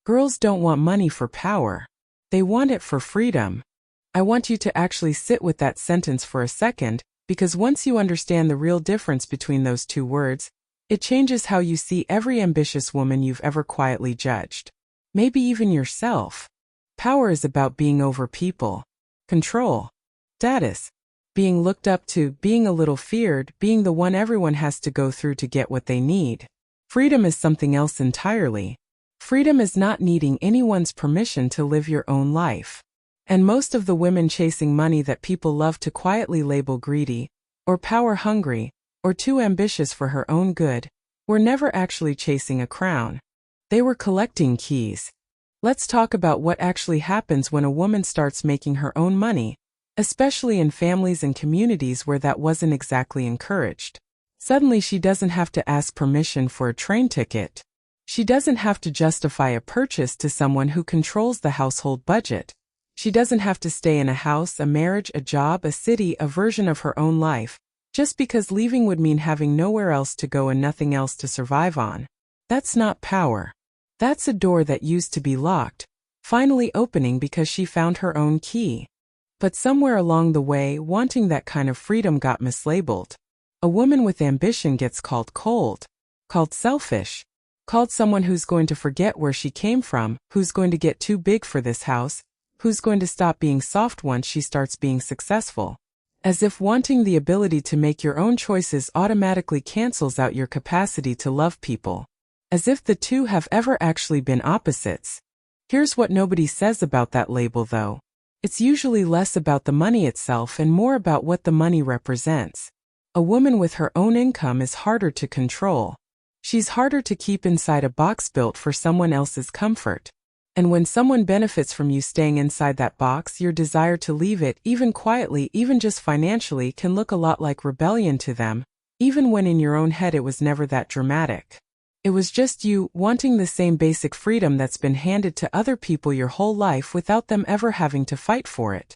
Girls don't want money for power. They want it for freedom. I want you to actually sit with that sentence for a second, because once you understand the real difference between those two words, it changes how you see every ambitious woman you've ever quietly judged. Maybe even yourself. Power is about being over people. Control. Status. Being looked up to, being a little feared, being the one everyone has to go through to get what they need. Freedom is something else entirely. Freedom is not needing anyone's permission to live your own life. And most of the women chasing money that people love to quietly label greedy, or power-hungry, or too ambitious for her own good, were never actually chasing a crown. They were collecting keys. Let's talk about what actually happens when a woman starts making her own money, especially in families and communities where that wasn't exactly encouraged. Suddenly she doesn't have to ask permission for a train ticket. She doesn't have to justify a purchase to someone who controls the household budget. She doesn't have to stay in a house, a marriage, a job, a city, a version of her own life, just because leaving would mean having nowhere else to go and nothing else to survive on. That's not power. That's a door that used to be locked, finally opening because she found her own key. But somewhere along the way, wanting that kind of freedom got mislabeled. A woman with ambition gets called cold, called selfish, called someone who's going to forget where she came from, who's going to get too big for this house, who's going to stop being soft once she starts being successful. As if wanting the ability to make your own choices automatically cancels out your capacity to love people. As if the two have ever actually been opposites. Here's what nobody says about that label though. It's usually less about the money itself and more about what the money represents. A woman with her own income is harder to control. She's harder to keep inside a box built for someone else's comfort. And when someone benefits from you staying inside that box, your desire to leave it, even quietly, even just financially, can look a lot like rebellion to them, even when in your own head it was never that dramatic. It was just you wanting the same basic freedom that's been handed to other people your whole life without them ever having to fight for it.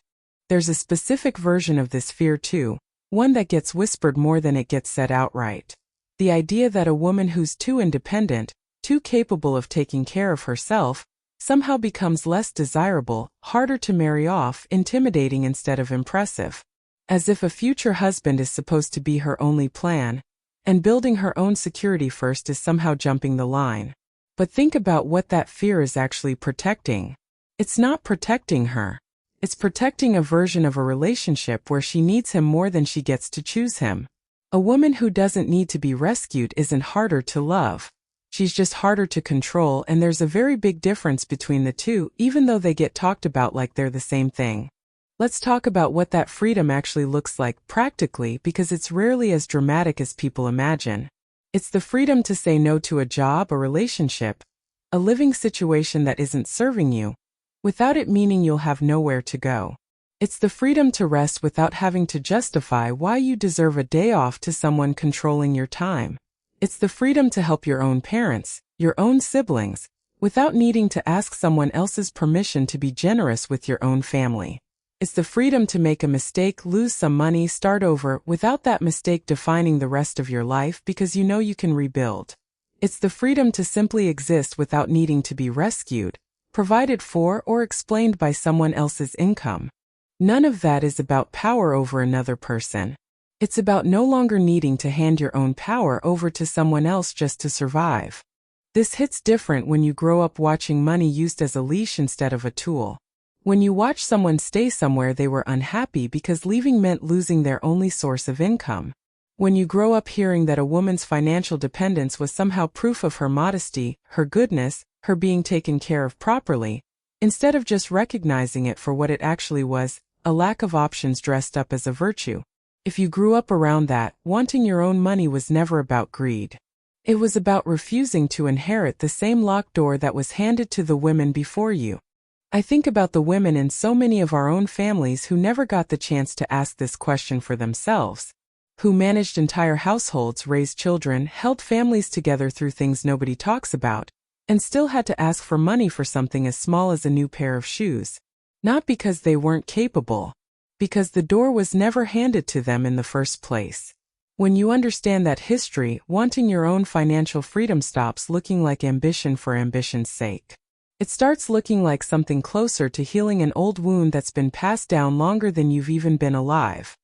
There's a specific version of this fear too, one that gets whispered more than it gets said outright. The idea that a woman who's too independent, too capable of taking care of herself, somehow becomes less desirable, harder to marry off, intimidating instead of impressive. As if a future husband is supposed to be her only plan, and building her own security first is somehow jumping the line. But think about what that fear is actually protecting. It's not protecting her. It's protecting a version of a relationship where she needs him more than she gets to choose him. A woman who doesn't need to be rescued isn't harder to love. She's just harder to control, and there's a very big difference between the two, even though they get talked about like they're the same thing. Let's talk about what that freedom actually looks like practically, because it's rarely as dramatic as people imagine. It's the freedom to say no to a job, a relationship, a living situation that isn't serving you, without it meaning you'll have nowhere to go. It's the freedom to rest without having to justify why you deserve a day off to someone controlling your time. It's the freedom to help your own parents, your own siblings, without needing to ask someone else's permission to be generous with your own family. It's the freedom to make a mistake, lose some money, start over, without that mistake defining the rest of your life because you know you can rebuild. It's the freedom to simply exist without needing to be rescued, provided for, or explained by someone else's income. None of that is about power over another person. It's about no longer needing to hand your own power over to someone else just to survive. This hits different when you grow up watching money used as a leash instead of a tool. When you watch someone stay somewhere they were unhappy because leaving meant losing their only source of income. When you grow up hearing that a woman's financial dependence was somehow proof of her modesty, her goodness, her being taken care of properly, instead of just recognizing it for what it actually was, a lack of options dressed up as a virtue. If you grew up around that, wanting your own money was never about greed. It was about refusing to inherit the same locked door that was handed to the women before you. I think about the women in so many of our own families who never got the chance to ask this question for themselves, who managed entire households, raised children, held families together through things nobody talks about, and still had to ask for money for something as small as a new pair of shoes. Not because they weren't capable, because the door was never handed to them in the first place. When you understand that history, wanting your own financial freedom stops looking like ambition for ambition's sake. It starts looking like something closer to healing an old wound that's been passed down longer than you've even been alive.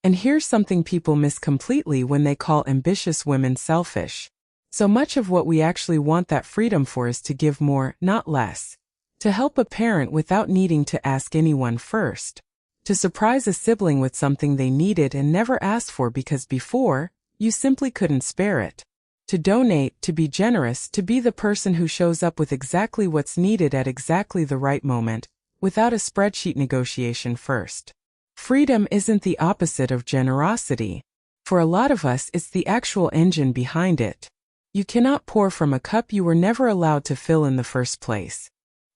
And here's something people miss completely when they call ambitious women selfish. So much of what we actually want that freedom for is to give more, not less. To help a parent without needing to ask anyone first. To surprise a sibling with something they needed and never asked for because before, you simply couldn't spare it. To donate, to be generous, to be the person who shows up with exactly what's needed at exactly the right moment, without a spreadsheet negotiation first. Freedom isn't the opposite of generosity. For a lot of us, it's the actual engine behind it. You cannot pour from a cup you were never allowed to fill in the first place.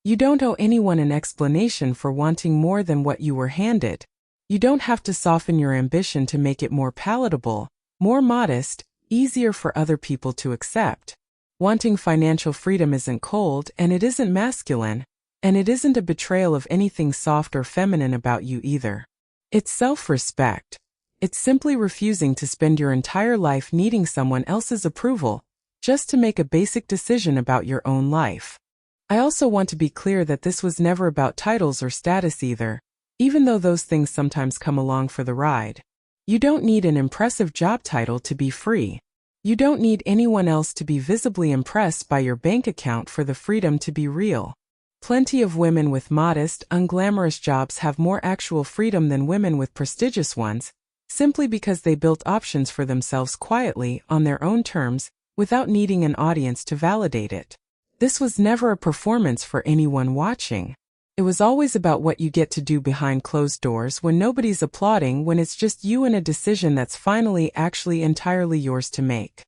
You don't owe anyone an explanation for wanting more than what you were handed. You don't have to soften your ambition to make it more palatable, more modest, easier for other people to accept. Wanting financial freedom isn't cold, and it isn't masculine, and it isn't a betrayal of anything soft or feminine about you either. It's self-respect. It's simply refusing to spend your entire life needing someone else's approval, just to make a basic decision about your own life. I also want to be clear that this was never about titles or status either, even though those things sometimes come along for the ride. You don't need an impressive job title to be free. You don't need anyone else to be visibly impressed by your bank account for the freedom to be real. Plenty of women with modest, unglamorous jobs have more actual freedom than women with prestigious ones, simply because they built options for themselves quietly, on their own terms, without needing an audience to validate it. This was never a performance for anyone watching. It was always about what you get to do behind closed doors when nobody's applauding, when it's just you and a decision that's finally actually entirely yours to make.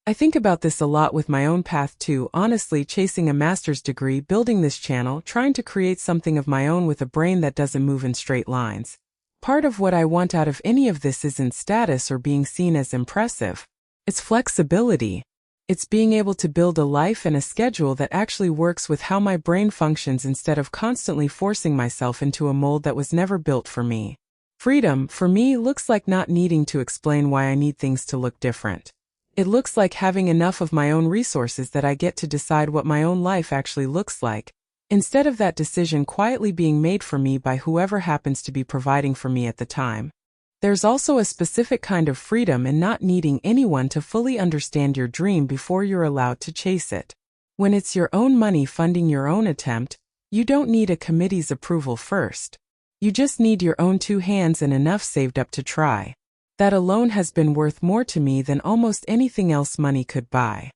I think about this a lot with my own path too, honestly, chasing a master's degree, building this channel, trying to create something of my own with a brain that doesn't move in straight lines. Part of what I want out of any of this isn't status or being seen as impressive. It's flexibility. It's being able to build a life and a schedule that actually works with how my brain functions instead of constantly forcing myself into a mold that was never built for me. Freedom, for me, looks like not needing to explain why I need things to look different. It looks like having enough of my own resources that I get to decide what my own life actually looks like, instead of that decision quietly being made for me by whoever happens to be providing for me at the time. There's also a specific kind of freedom in not needing anyone to fully understand your dream before you're allowed to chase it. When it's your own money funding your own attempt, you don't need a committee's approval first. You just need your own two hands and enough saved up to try. That alone has been worth more to me than almost anything else money could buy.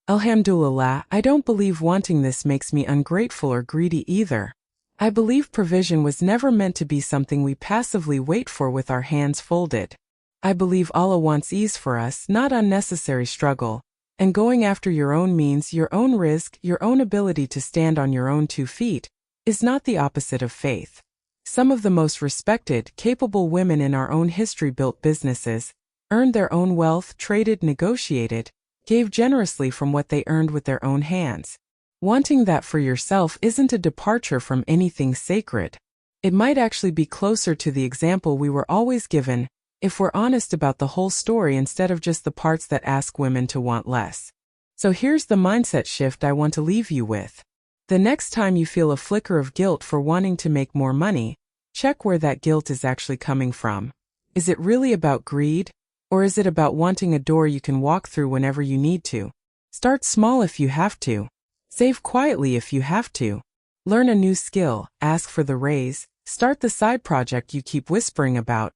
Alhamdulillah, I don't believe wanting this makes me ungrateful or greedy either. I believe provision was never meant to be something we passively wait for with our hands folded. I believe Allah wants ease for us, not unnecessary struggle, and going after your own means, your own risk, your own ability to stand on your own 2 feet, is not the opposite of faith. Some of the most respected, capable women in our own history built businesses, earned their own wealth, traded, negotiated, gave generously from what they earned with their own hands. Wanting that for yourself isn't a departure from anything sacred. It might actually be closer to the example we were always given, if we're honest about the whole story instead of just the parts that ask women to want less. So here's the mindset shift I want to leave you with. The next time you feel a flicker of guilt for wanting to make more money, check where that guilt is actually coming from. Is it really about greed? Or is it about wanting a door you can walk through whenever you need to? Start small if you have to. Save quietly if you have to. Learn a new skill, ask for the raise, start the side project you keep whispering about,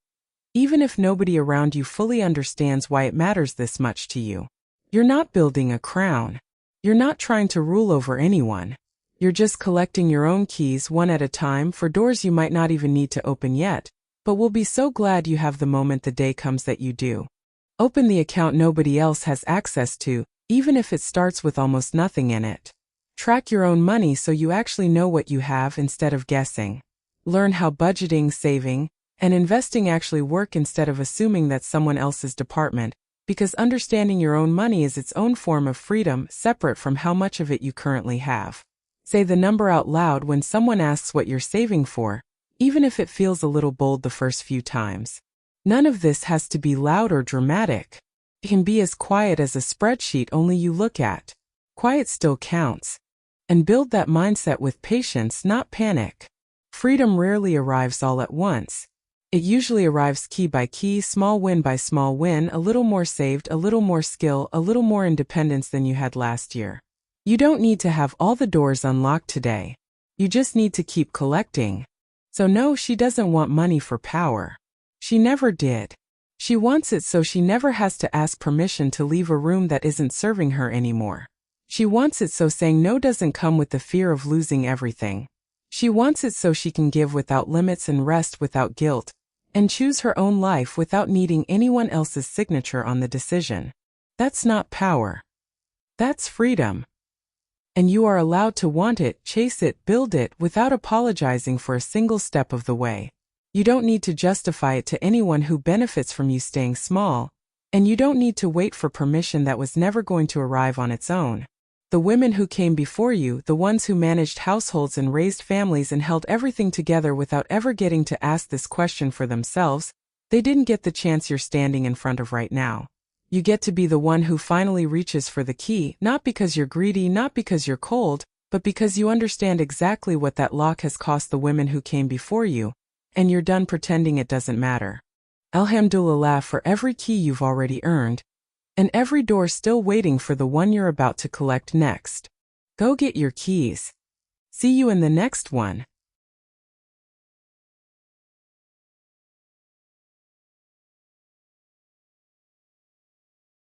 even if nobody around you fully understands why it matters this much to you. You're not building a crown. You're not trying to rule over anyone. You're just collecting your own keys one at a time for doors you might not even need to open yet, but will be so glad you have the moment the day comes that you do. Open the account nobody else has access to, even if it starts with almost nothing in it. Track your own money so you actually know what you have instead of guessing. Learn how budgeting, saving, and investing actually work instead of assuming that's someone else's department, because understanding your own money is its own form of freedom, separate from how much of it you currently have. Say the number out loud when someone asks what you're saving for, even if it feels a little bold the first few times. None of this has to be loud or dramatic. It can be as quiet as a spreadsheet only you look at. Quiet still counts. And build that mindset with patience, not panic. Freedom rarely arrives all at once. It usually arrives key by key, small win by small win, a little more saved, a little more skill, a little more independence than you had last year. You don't need to have all the doors unlocked today. You just need to keep collecting. So no, she doesn't want money for power. She never did. She wants it so she never has to ask permission to leave a room that isn't serving her anymore. She wants it so saying no doesn't come with the fear of losing everything. She wants it so she can give without limits and rest without guilt, and choose her own life without needing anyone else's signature on the decision. That's not power. That's freedom. And you are allowed to want it, chase it, build it, without apologizing for a single step of the way. You don't need to justify it to anyone who benefits from you staying small, and you don't need to wait for permission that was never going to arrive on its own. The women who came before you, the ones who managed households and raised families and held everything together without ever getting to ask this question for themselves, they didn't get the chance you're standing in front of right now. You get to be the one who finally reaches for the key, not because you're greedy, not because you're cold, but because you understand exactly what that lock has cost the women who came before you, and you're done pretending it doesn't matter. Alhamdulillah for every key you've already earned, and every door still waiting for the one you're about to collect next. Go get your keys. See you in the next one.